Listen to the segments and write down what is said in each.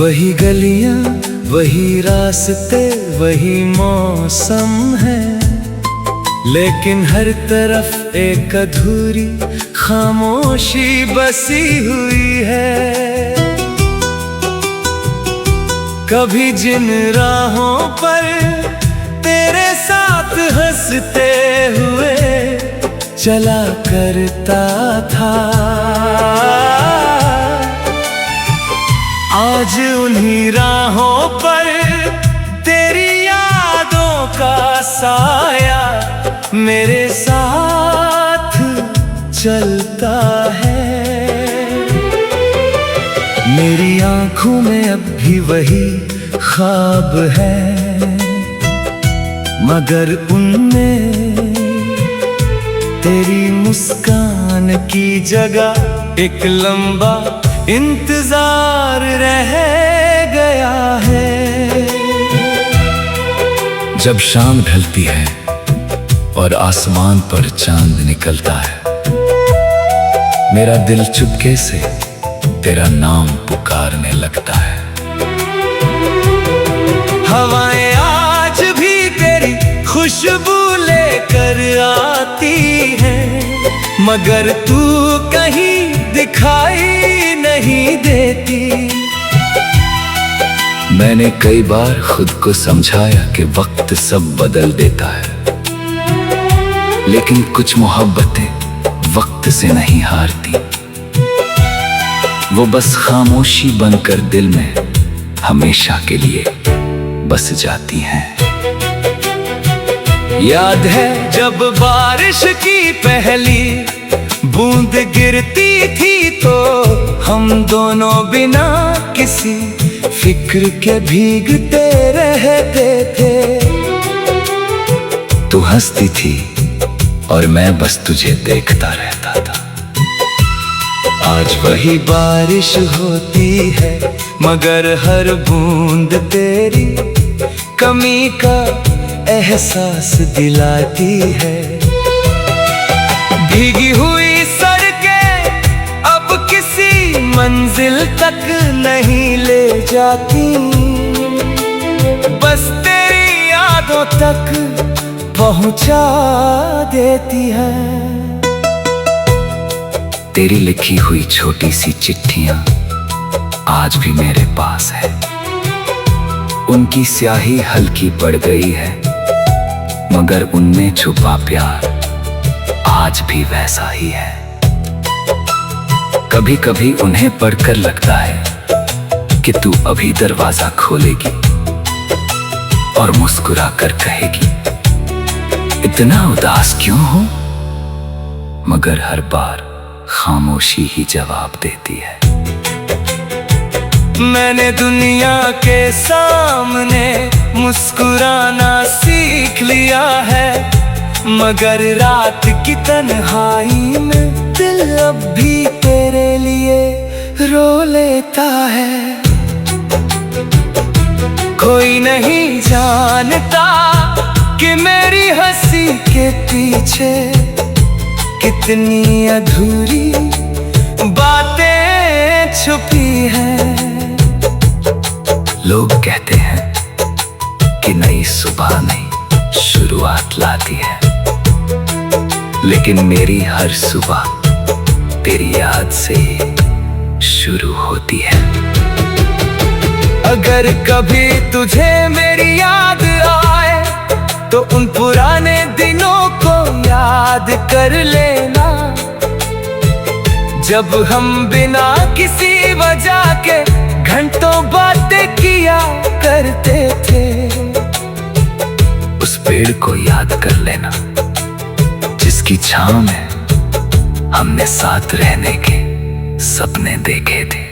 वही गलियां, वही रास्ते, वही मौसम है, लेकिन हर तरफ एक अधूरी खामोशी बसी हुई है। कभी जिन राहों पर तेरे साथ हंसते हुए चला करता था, आज उन्हीं राहों पर तेरी यादों का साया मेरे साथ चलता है। मेरी आंखों में अब भी वही ख्वाब है, मगर उनमें तेरी मुस्कान की जगह एक लंबा इंतजार रह गया है। जब शाम ढलती है और आसमान पर चांद निकलता है, मेरा दिल चुपके से तेरा नाम पुकारने लगता है। हवाएं आज भी तेरी खुशबू लेकर आती हैं, मगर तू कहीं दिखाई नहीं देती। मैंने कई बार खुद को समझाया कि वक्त सब बदल देता है, लेकिन कुछ मोहब्बतें वक्त से नहीं हारती, वो बस खामोशी बनकर दिल में हमेशा के लिए बस जाती हैं। याद है जब बारिश की पहली बूंद गिरती थी तो हम दोनों बिना किसी फिक्र के भीगते रहते थे। तू हंसती थी और मैं बस तुझे देखता रहता था। आज वही बारिश होती है, मगर हर बूंद तेरी कमी का एहसास दिलाती है। भीगी हुई सड़कें अब किसी मंजिल तक नहीं ले जाती, बस तेरी यादों तक पहुंचा देती है। तेरी लिखी हुई छोटी सी चिट्ठियां आज भी मेरे पास है, उनकी स्याही हल्की पड़ गई है, मगर उनमें छुपा प्यार आज भी वैसा ही है। कभी कभी उन्हें पढ़कर लगता है कि तू अभी दरवाजा खोलेगी और मुस्कुरा कर कहेगी, इतना उदास क्यों हो? मगर हर बार खामोशी ही जवाब देती है। मैंने दुनिया के सामने मुस्कुराना सीख लिया है, मगर रात की तन्हाई में दिल अब भी तेरे लिए रो लेता है। कोई नहीं जानता कि मेरी हंसी के पीछे कितनी अधूरी बातें छुपी हैं। लोग कहते हैं कि नई सुबह नई शुरुआत लाती है, लेकिन मेरी हर सुबह तेरी याद से शुरू होती है। अगर कभी तुझे मेरी याद आए तो उन पुराने दिनों को याद कर लेना, जब हम बिना किसी वजह के घंटों बातें किया करते थे। उस पेड़ को याद कर लेना जिसकी छांव में हमने साथ रहने के सपने देखे थे।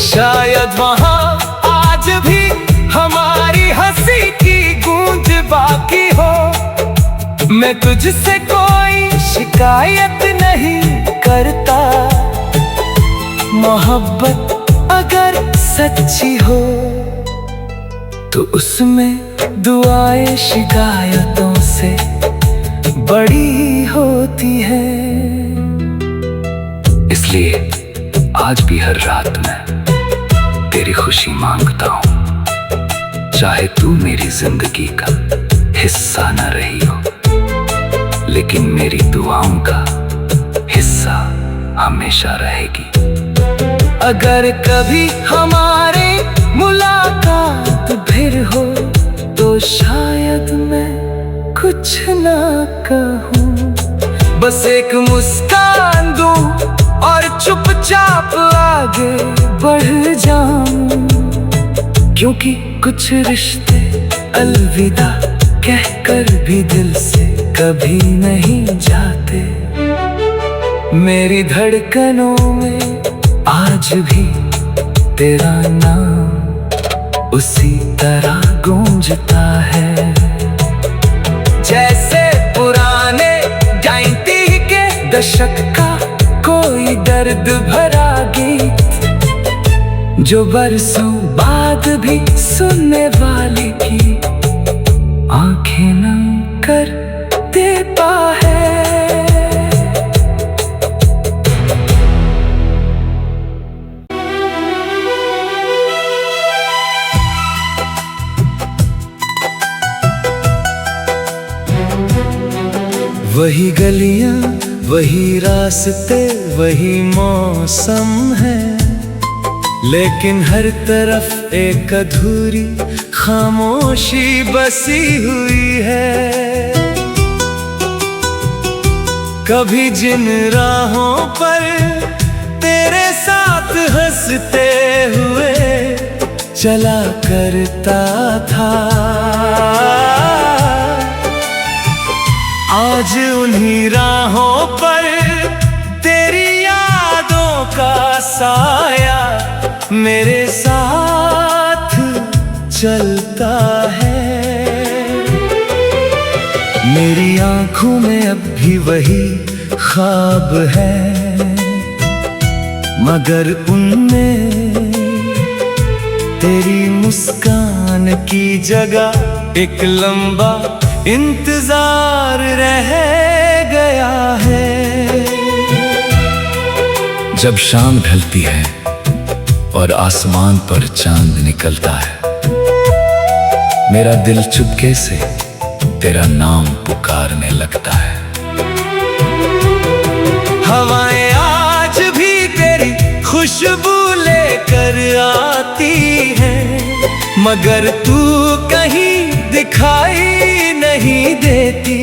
शायद वहां आज भी हमारी हंसी की गूंज बाकी हो। मैं तुझसे कोई शिकायत नहीं करता, मोहब्बत अगर सच्ची हो तो उसमें दुआएं शिकायतों से बड़ी होती है। इसलिए आज भी हर रात मैं तेरी खुशी मांगता हूँ, चाहे तू मेरी जिंदगी का हिस्सा न रही हो, लेकिन मेरी दुआओं का हिस्सा हमेशा रहेगी। अगर कभी हमारे मुलाकात फिर हो तो शायद मैं कुछ ना कहूँ, बस एक मुस्कान दूं और चुपचाप आगे बढ़ जाऊं, क्योंकि कुछ रिश्ते अलविदा कहकर भी दिल से कभी नहीं जाते। मेरी धड़कनों में आज भी तेरा नाम उसी तरह गूंजता है, जैसे पुराने 90 के दशक का कोई दर्द भरा गीत, जो बरसों बाद भी सुनने वाले की आंखें नम कर देता है। वही गलियां, वही रास्ते, वही मौसम है, लेकिन हर तरफ एक अधूरी खामोशी बसी हुई है। कभी जिन राहों पर तेरे साथ हंसते हुए चला करता था, आज उन्हीं राहों पर तेरी यादों का साया मेरे साथ चलता है। मेरी आंखों में अब भी वही ख्वाब है, मगर उनमें तेरी मुस्कान की जगह एक लंबा इंतजार रह गया है। जब शाम ढलती है और आसमान पर चांद निकलता है, मेरा दिल चुपके से तेरा नाम पुकारने लगता है। हवाएं आज भी तेरी खुशबू लेकर आती हैं, मगर तू कहीं दिखाई नहीं देती।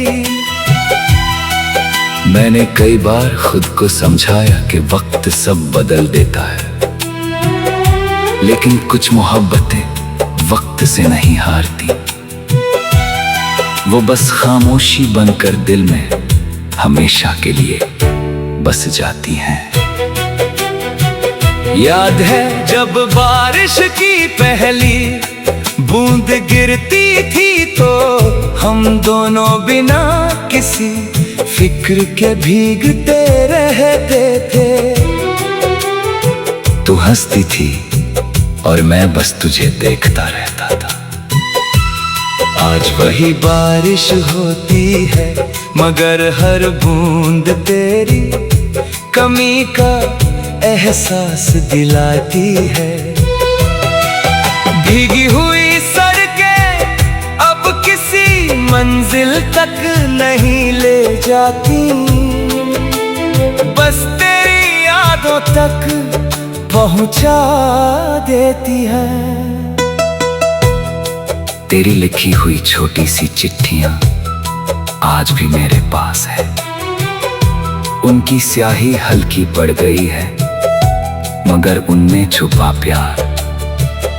मैंने कई बार खुद को समझाया कि वक्त सब बदल देता है, लेकिन कुछ मोहब्बतें वक्त से नहीं हारती, वो बस खामोशी बनकर दिल में हमेशा के लिए बस जाती हैं। याद है जब बारिश की पहली बूंद गिरती थी तो हम दोनों बिना किसी फिक्र के भीगते रहते थे। तू हंसती थी और मैं बस तुझे देखता रहता था। आज वही बारिश होती है, मगर हर बूंद तेरी कमी का एहसास दिलाती है। भीगी हुई सड़कें अब किसी मंजिल तक नहीं ले जाती, बस तेरी यादों तक पहुंचा देती है। तेरी लिखी हुई छोटी सी चिट्ठियां आज भी मेरे पास है, उनकी स्याही हल्की पड़ गई है, मगर उनमें छुपा प्यार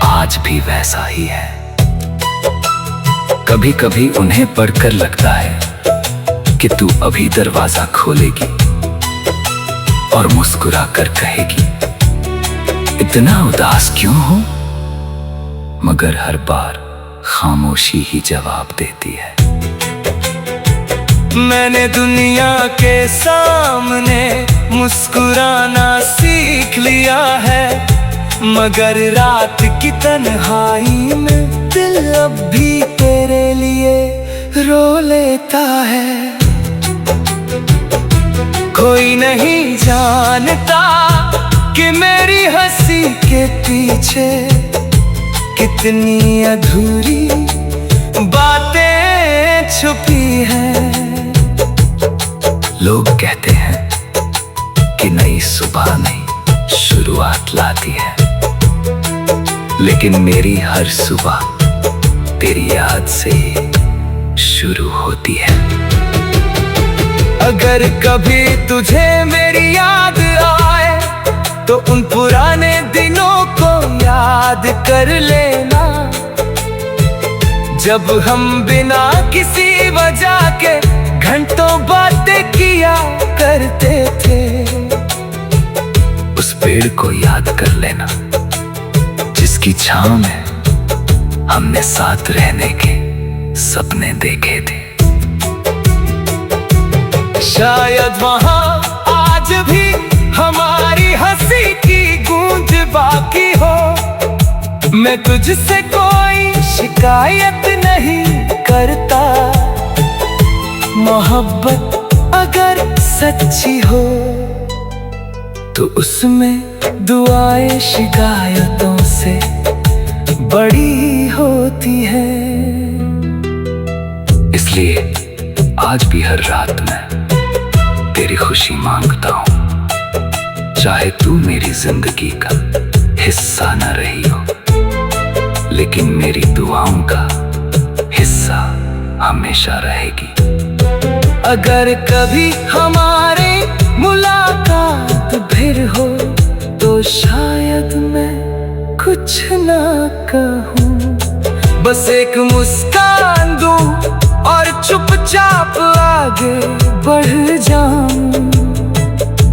आज भी वैसा ही है। कभी कभी उन्हें पढ़कर लगता है कि तू अभी दरवाजा खोलेगी और मुस्कुरा कर कहेगी, इतना उदास क्यों हो? मगर हर बार खामोशी ही जवाब देती है। मैंने दुनिया के सामने मुस्कुराना सीख लिया है, मगर रात की तन्हाई में दिल अब भी तेरे लिए रो लेता है। कोई नहीं जानता कि मेरी हंसी के पीछे कितनी अधूरी बातें छुपी हैं। लोग कहते हैं कि नई सुबह नई शुरुआत लाती है, लेकिन मेरी हर सुबह तेरी याद से ही शुरू होती है। अगर कभी तुझे मेरी याद आए तो उन पुराने दिनों को याद कर लेना, जब हम बिना किसी वजह के घंटों बातें किया करते थे। उस पेड़ को याद कर लेना जिसकी छांव में हमने साथ रहने के सपने देखे थे। शायद वहां आज भी हमारी हंसी की गूंज बाकी हो। मैं तुझसे कोई शिकायत नहीं करता, मोहब्बत अगर सच्ची हो तो उसमें दुआएं शिकायतों से बड़ी होती है। इसलिए आज भी हर रात में तेरी खुशी मांगता हूँ, चाहे तू मेरी जिंदगी का हिस्सा न रही हो, लेकिन मेरी दुआओं का हिस्सा हमेशा रहेगी। अगर कभी हमारे मुलाकात फिर हो तो शायद मैं कुछ ना कहूँ, बस एक मुस्कान दूं और चुपचाप आगे बढ़ जाऊं,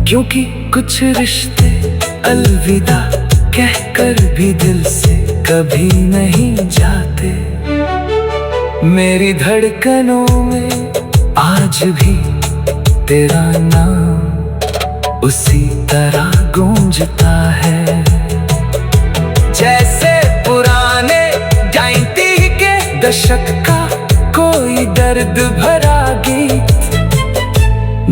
क्योंकि कुछ रिश्ते अलविदा कहकर भी दिल से कभी नहीं जाते। मेरी धड़कनों में आज भी तेरा नाम उसी तरह गूंजता है, जैसे पुराने 90 के दशक का कोई दर्द भरा गीत,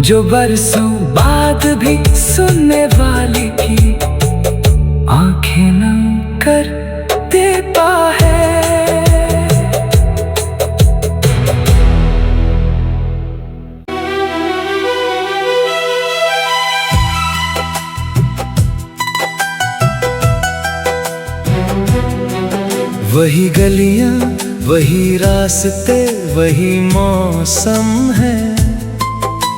जो बरसों बाद भी सुनने वाले की आंखें नम कर देता है। वही गलियां, वही रास्ते, वही मौसम है,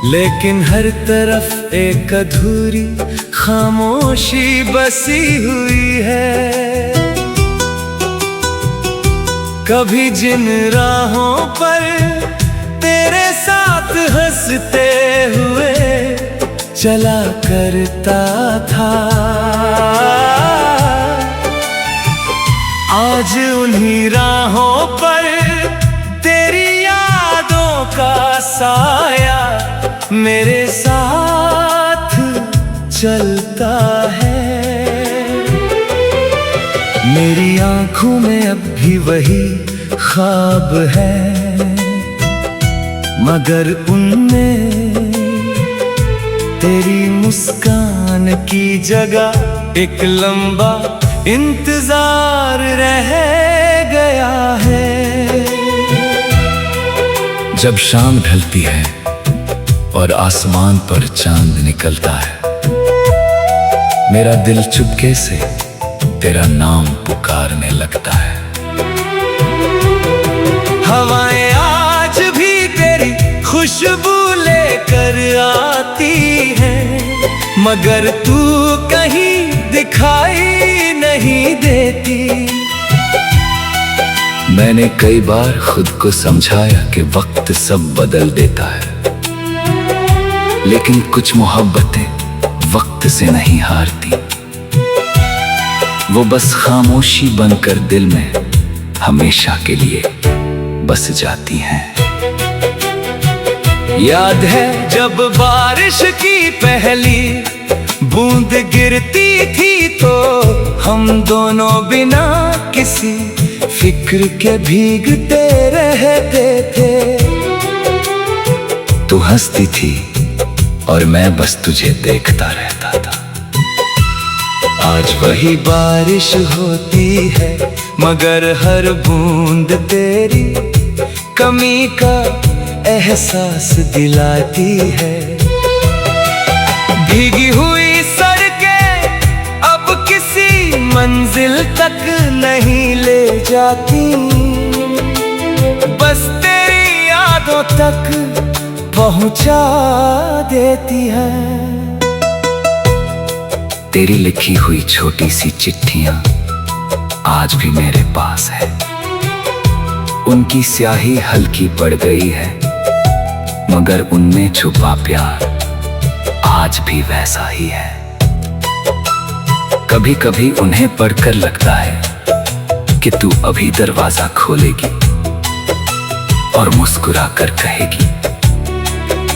लेकिन हर तरफ एक अधूरी खामोशी बसी हुई है। कभी जिन राहों पर तेरे साथ हंसते हुए चला करता था, आज उन्हीं राहों पर तेरी यादों का साया मेरे साथ चलता है। मेरी आंखों में अब भी वही ख्वाब है, मगर उनमें तेरी मुस्कान की जगह एक लंबा इंतजार रह गया है। जब शाम ढलती है और आसमान पर चांद निकलता है, मेरा दिल चुपके से तेरा नाम पुकारने लगता है। हवाएं आज भी तेरी खुशबू लेकर आती हैं, मगर तू कहीं दिखाई नहीं देती। मैंने कई बार खुद को समझाया कि वक्त सब बदल देता है, लेकिन कुछ मोहब्बतें वक्त से नहीं हारती, वो बस खामोशी बनकर दिल में हमेशा के लिए बस जाती हैं। याद है जब बारिश की पहली बूंद गिरती थी तो हम दोनों बिना किसी फिक्र के भीगते रहते थे। तू हंसती थी और मैं बस तुझे देखता रहता था। आज वही बारिश होती है, मगर हर बूंद तेरी कमी का एहसास दिलाती है। भीगी हुई सड़कें अब किसी मंजिल तक नहीं ले जाती, बस तेरी यादों तक पहुंचा देती है। तेरी लिखी हुई छोटी सी चिट्ठियां आज भी मेरे पास है। उनकी स्याही हल्की पड़ गई है, मगर उनमें छुपा प्यार आज भी वैसा ही है। कभी कभी उन्हें पढ़कर लगता है कि तू अभी दरवाजा खोलेगी और मुस्कुरा कर कहेगी,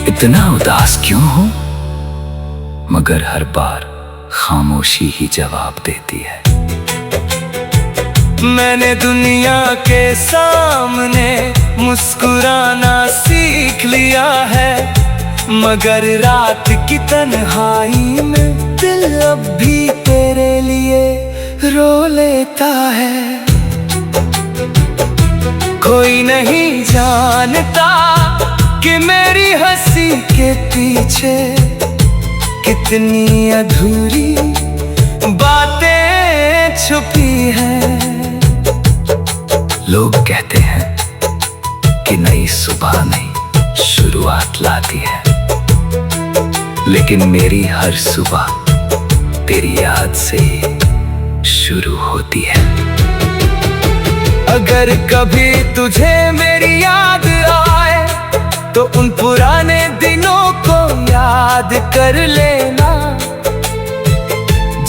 इतना उदास क्यों हो? मगर हर बार खामोशी ही जवाब देती है। मैंने दुनिया के सामने मुस्कुराना सीख लिया है, मगर रात की तन्हाई में दिल अब भी तेरे लिए रो लेता है। कोई नहीं जानता कि मेरी हंसी के पीछे कितनी अधूरी बातें छुपी हैं। लोग कहते हैं कि नई सुबह नई शुरुआत लाती है, लेकिन मेरी हर सुबह तेरी याद से शुरू होती है। अगर कभी तुझे मेरी याद आए तो उन पुराने दिनों को याद कर लेना,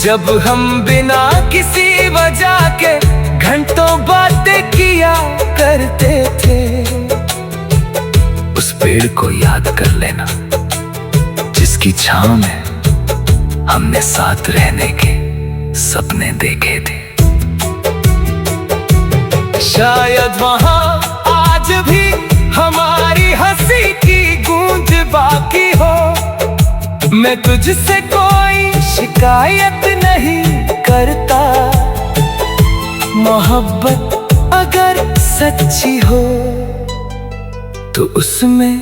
जब हम बिना किसी वजह के घंटों बातें किया करते थे। उस पेड़ को याद कर लेना जिसकी छांव में हमने साथ रहने के सपने देखे थे। शायद वहां आज भी हमारी हंसी की गूंज बाकी हो। मैं तुझसे कोई शिकायत नहीं करता, मोहब्बत अगर सच्ची हो तो उसमें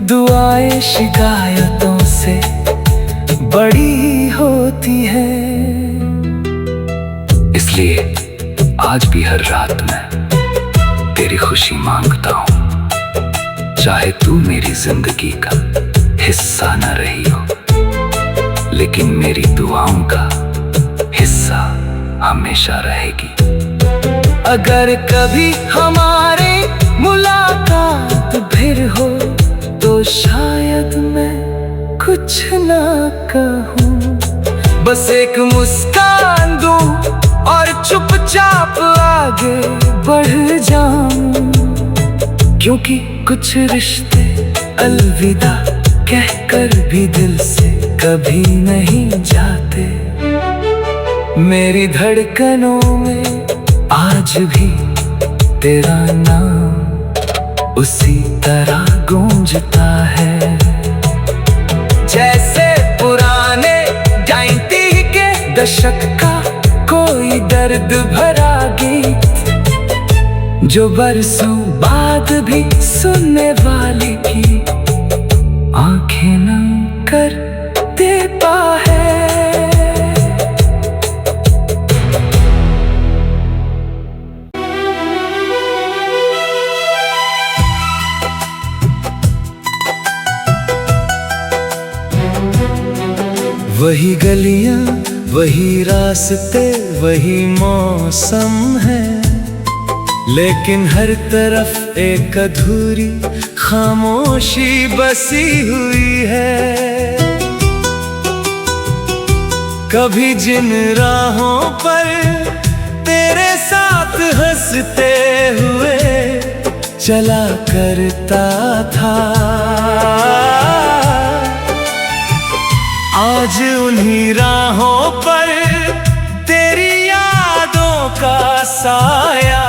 दुआएं शिकायतों से बड़ी होती है। इसलिए आज भी हर रात में तेरी खुशी मांगता हूं, चाहे तू मेरी जिंदगी का हिस्सा न रही हो, लेकिन मेरी दुआओं का हिस्सा हमेशा रहेगी। अगर कभी हमारे मुलाकात फिर हो तो शायद मैं कुछ ना कहूँ, बस एक मुस्कान दूं और चुपचाप आगे बढ़ जाऊं, क्योंकि कुछ रिश्ते अलविदा कहकर भी दिल से कभी नहीं जाते। मेरी धड़कनों में आज भी तेरा नाम उसी तरह गूंजता है, जैसे पुराने 90 के दशक का कोई दर्द भरा गीत, जो बरसों बाद भी सुनने वाले की आंखें नम कर देता है। वही गलियां, वही रास्ते, वही मौसम है, लेकिन हर तरफ एक अधूरी खामोशी बसी हुई है। कभी जिन राहों पर तेरे साथ हंसते हुए चला करता था, आज उन्हीं राहों पर तेरी यादों का साया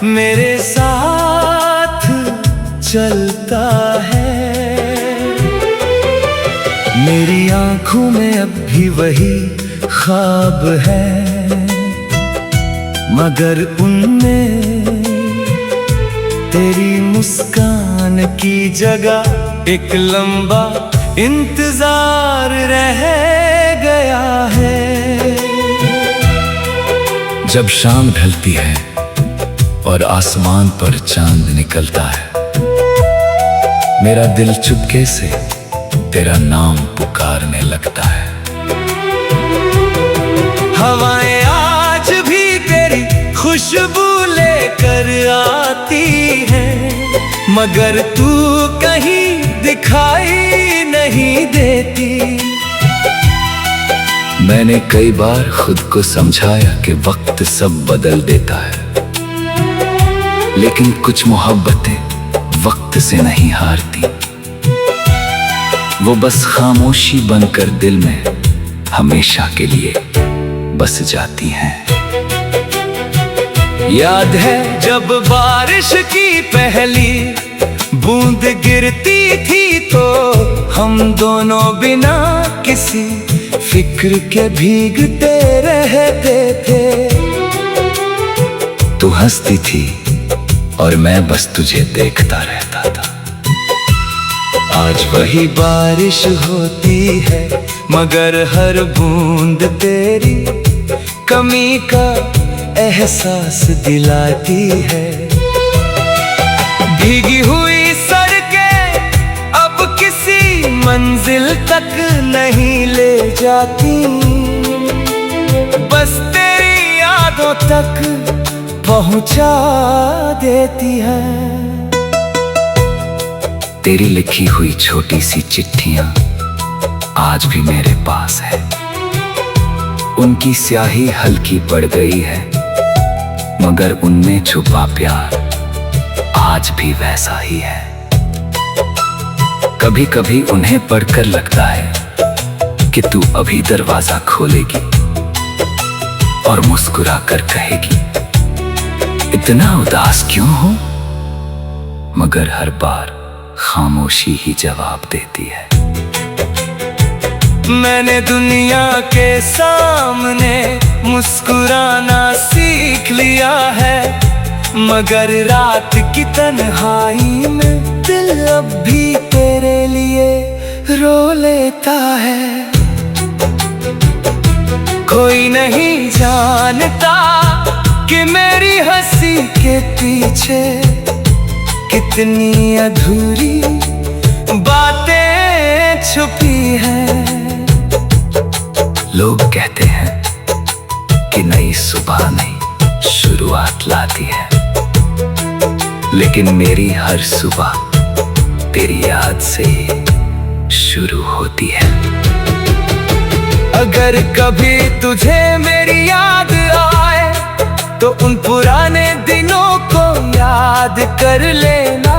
मेरे साथ चलता है। मेरी आंखों में अब भी वही ख्वाब है, मगर उनमें तेरी मुस्कान की जगह एक लंबा इंतजार रह गया है। जब शाम ढलती है और आसमान पर चांद निकलता है, मेरा दिल चुपके से तेरा नाम पुकारने लगता है। हवाएं आज भी तेरी खुशबू लेकर आती हैं, मगर तू कहीं दिखाई नहीं देती। मैंने कई बार खुद को समझाया कि वक्त सब बदल देता है, लेकिन कुछ मोहब्बतें वक्त से नहीं हारती। वो बस खामोशी बनकर दिल में हमेशा के लिए बस जाती हैं। याद है जब बारिश की पहली बूंद गिरती थी, तो हम दोनों बिना किसी फिक्र के भीगते रहते थे। तू हंसती थी और मैं बस तुझे देखता रहता था। आज वही बारिश होती है, मगर हर बूंद तेरी कमी का एहसास दिलाती है। भीगी हुई सड़कें अब किसी मंजिल तक नहीं ले जाती, बस तेरी यादों तक पहुंचा देती है। तेरी लिखी हुई छोटी सी चिट्ठियां आज भी मेरे पास है। उनकी स्याही हल्की पड़ गई है, मगर उनमें छुपा प्यार आज भी वैसा ही है। कभी कभी उन्हें पढ़कर लगता है कि तू अभी दरवाजा खोलेगी और मुस्कुरा कर कहेगी, इतना उदास क्यों हो? मगर हर बार खामोशी ही जवाब देती है। मैंने दुनिया के सामने मुस्कुराना सीख लिया है, मगर रात की तन्हाई में दिल अब भी तेरे लिए रो लेता है। कोई नहीं जानता कि मेरी हंसी के पीछे कितनी अधूरी बातें छुपी हैं। लोग कहते हैं कि नई सुबह नई शुरुआत लाती है, लेकिन मेरी हर सुबह तेरी याद से शुरू होती है। अगर कभी तुझे मेरी याद आए, तो उन पुराने दिनों को याद कर लेना,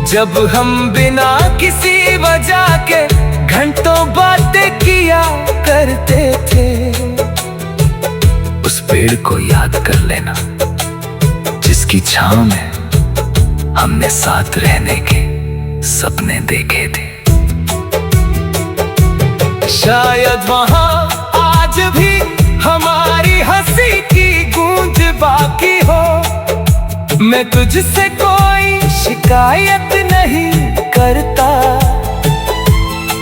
जब हम बिना किसी वजह के घंटों बातें किया करते थे। उस पेड़ को याद कर लेना जिसकी छांव में हमने साथ रहने के सपने देखे थे। शायद वहां आज भी हमारी हंसी की गूंज बाकी हो। मैं तुझसे कोई शिकायत नहीं करता,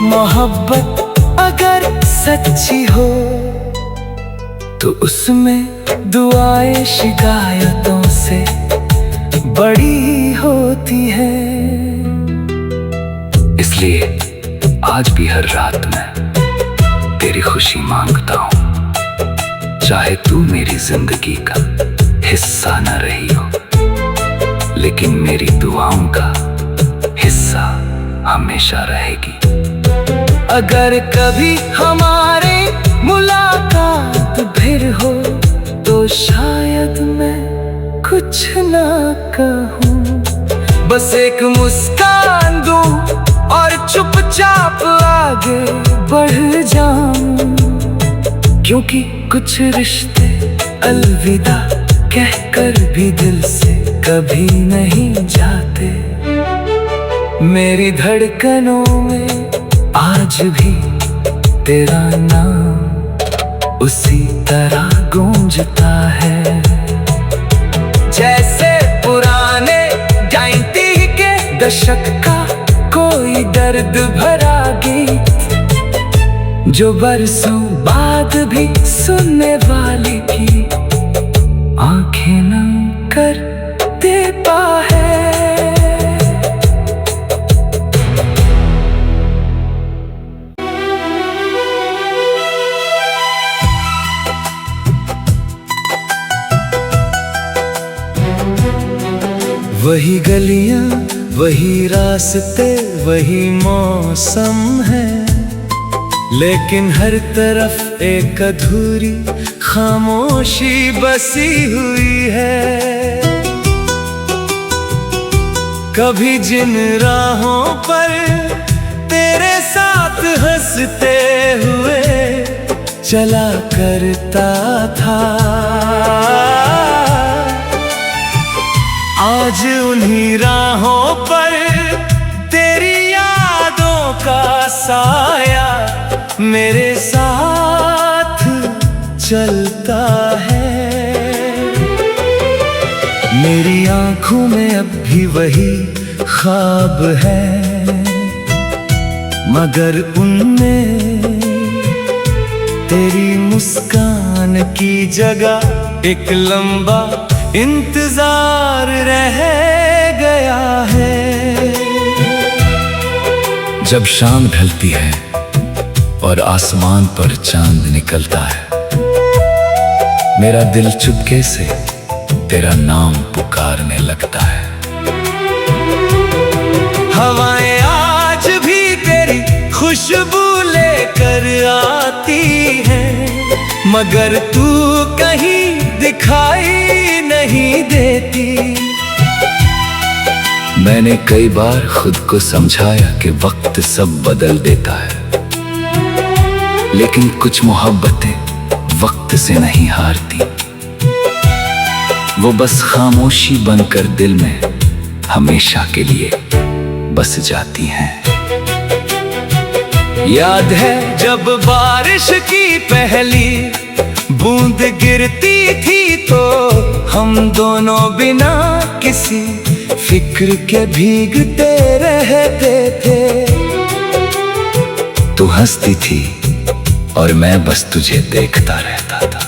मोहब्बत अगर सच्ची हो तो उसमें दुआएं शिकायतों से बड़ी होती है। इसलिए आज भी हर रात में तेरी खुशी मांगता हूँ, चाहे तू मेरी जिंदगी का हिस्सा न रही हो, लेकिन मेरी दुआओं का हिस्सा हमेशा रहेगी। अगर कभी हमारे मुलाकात फिर हो, तो शायद मैं कुछ ना कहूँ, बस एक मुस्कान दूँ और चुपचाप आगे बढ़ जाऊं। क्योंकि कुछ रिश्ते अलविदा कहकर भी दिल से कभी नहीं जाते। मेरी धड़कनों में आज भी तेरा नाम उसी तरह गूंजता है, जैसे पुराने 90 के दशक का कोई दर्द भरा गीत, जो बरसों बाद भी सुनने वाले की आंखें नम कर देता है। वही गलियां, वही रास्ते, वही मौसम है, लेकिन हर तरफ एक अधूरी खामोशी बसी हुई है। कभी जिन राहों पर तेरे साथ हंसते हुए चला करता था, आज उन्हीं राहों पर तेरी यादों का साया मेरे साथ चलता है। मेरी आंखों में अब भी वही ख्वाब है, मगर उनमें तेरी मुस्कान की जगह एक लंबा इंतजार रह गया है। जब शाम ढलती है और आसमान पर चांद निकलता है, मेरा दिल चुपके से तेरा नाम पुकारने लगता है। हवाएं आज भी तेरी खुशबू लेकर आती हैं, मगर तू कहीं दिखाई नहीं देती। मैंने कई बार खुद को समझाया कि वक्त सब बदल देता है, लेकिन कुछ मोहब्बतें वक्त से नहीं हारती, वो बस खामोशी बनकर दिल में हमेशा के लिए बस जाती हैं। याद है जब बारिश की पहली बूंद गिरती थी, तो हम दोनों बिना किसी फिक्र के भीगते रहते थे। तू हंसती थी और मैं बस तुझे देखता रहता था।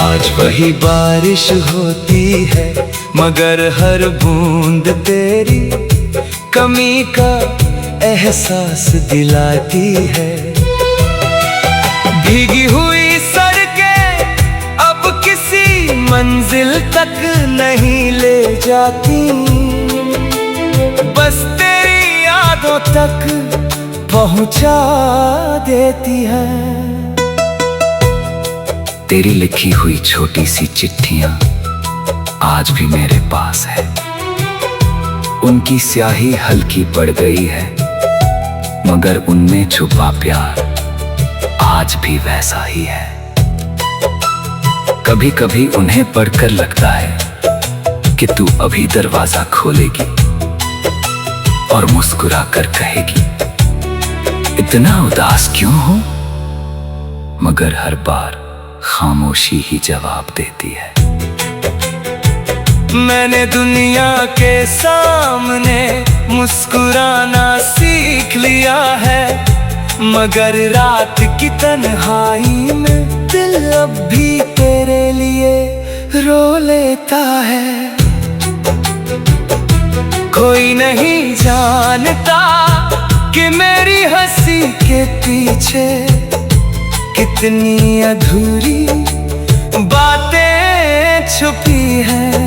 आज वही बारिश होती है, मगर हर बूंद तेरी कमी का एहसास दिलाती है। भीगी हुई सड़कें अब किसी मंजिल तक नहीं ले जाती, बस तेरी यादों तक पहुंचा देती है। तेरी लिखी हुई छोटी सी चिट्ठियां आज भी मेरे पास है, उनकी स्याही हल्की पड़ गई है, मगर उनमें छुपा प्यार आज भी वैसा ही है। कभी कभी उन्हें पढ़कर लगता है कि तू अभी दरवाजा खोलेगी और मुस्कुरा कर कहेगी, इतना उदास क्यों हो? मगर हर बार खामोशी ही जवाब देती है। मैंने दुनिया के सामने मुस्कुराना सीख लिया है, मगर रात की तन्हाई में दिल अब भी तेरे लिए रो लेता है। कोई नहीं जानता कि मेरी हंसी के पीछे कितनी अधूरी बातें छुपी हैं।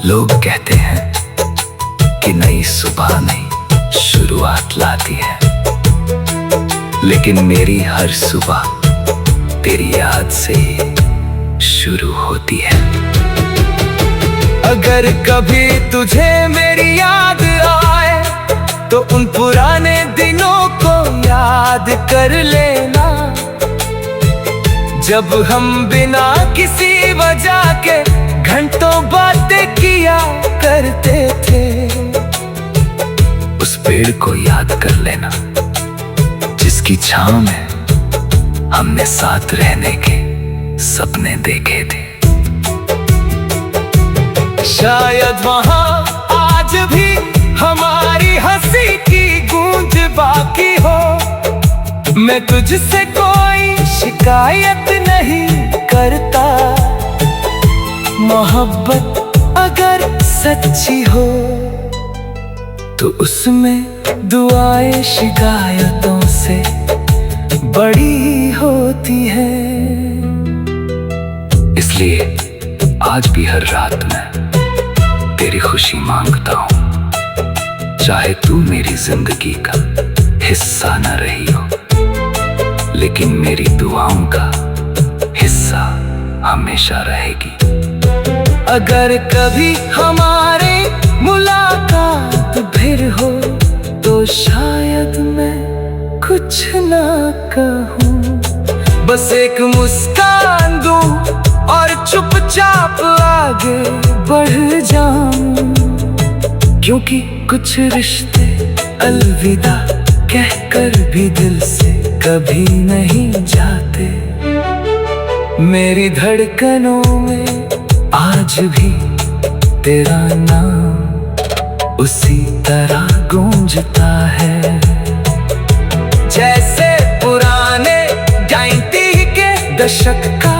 लोग कहते हैं कि नई सुबह नई शुरुआत लाती है, लेकिन मेरी हर सुबह तेरी याद से शुरू होती है। अगर कभी तुझे मेरी याद आए, तो उन पुराने दिनों को याद कर लेना, जब हम बिना किसी वजह के घंटों बातें किया करते थे। उस पेड़ को याद कर लेना जिसकी छांव में हमने साथ रहने के सपने देखे थे। शायद वहां आज भी हमारी हंसी की गूंज बाकी हो। मैं तुझसे कोई शिकायत नहीं करता, मोहब्बत अगर सच्ची हो तो उसमें दुआएं शिकायतों से बड़ी होती है। इसलिए आज भी हर रात में तेरी खुशी मांगता हूं, चाहे तू मेरी जिंदगी का हिस्सा न रही हो, लेकिन मेरी दुआओं का हिस्सा हमेशा रहेगी। अगर कभी हमारे मुलाकात फिर हो तो शायद मैं कुछ ना कहूँ, बस एक मुस्कान दूं और चुपचाप आगे बढ़ जाऊं। क्योंकि कुछ रिश्ते अलविदा कहकर भी दिल से कभी नहीं जाते। मेरी धड़कनों में आज भी तेरा नाम उसी तरह गूंजता है, जैसे पुराने 90 के दशक का